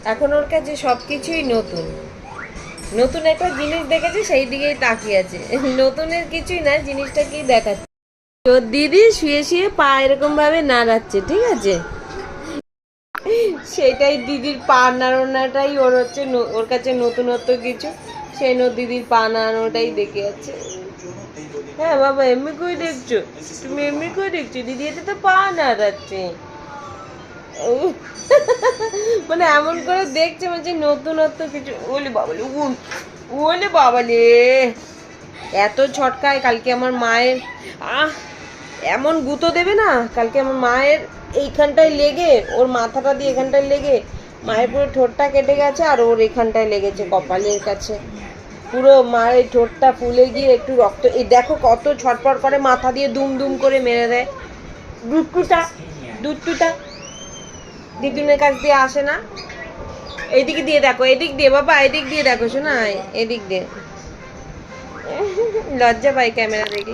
এখন ওর কাছে সবকিছুই নতুন। নতুন একটা জিনিস দেখেছে, সেই দিকেই তাকিয়ে আছে। নতুনের কিছুই না, জিনিসটা কি দেখাচ্ছে। তোর দিদি শুয়ে শুয়ে পা এরকম ভাবে নাড়াচ্ছে, ঠিক আছে? সেটাই দিদির পা নাড়ানোটাই ওর হচ্ছে ওর কাছে নতুনত্ব কিছু। সেই দিদির পা নাড়ানোটাই দেখে আছে। হ্যাঁ বাবা, এমনি করে দেখছো? তুমি এমনি করে দেখছো? দিদি এটা তো পা নাড়াচ্ছে। মানে এমন করে দেখছে মানে নতুনত্ব কিছু। ওলে বাবালে, ওলে বাবালে, এত ছটকায় কালকে আমার মায়ের। আহ, এমন গুঁতো দেবে না কালকে আমার মায়ের। এইখানটায় লেগে, ওর মাথাটা দিয়ে এখানটায় লেগে মায়ের পুরো ঠোঁটটা কেটে গেছে, আর ওর এখানটায় লেগেছে কপালের কাছে। পুরো মায়ের ঠোঁটটা ফুলে গিয়ে একটু রক্ত। এই দেখো কত ছটপট করে, মাথা দিয়ে দুম দুম করে মেরে দেয়। দুটুটা, দুটুটা দিদুনের কাছ দিয়ে আসে না। এইদিকে দিয়ে দেখো, এদিক দিয়ে বাবা, এদিক দিয়ে দেখো শোনা, এদিক দিয়ে। লজ্জা পাই ক্যামেরা দেখে।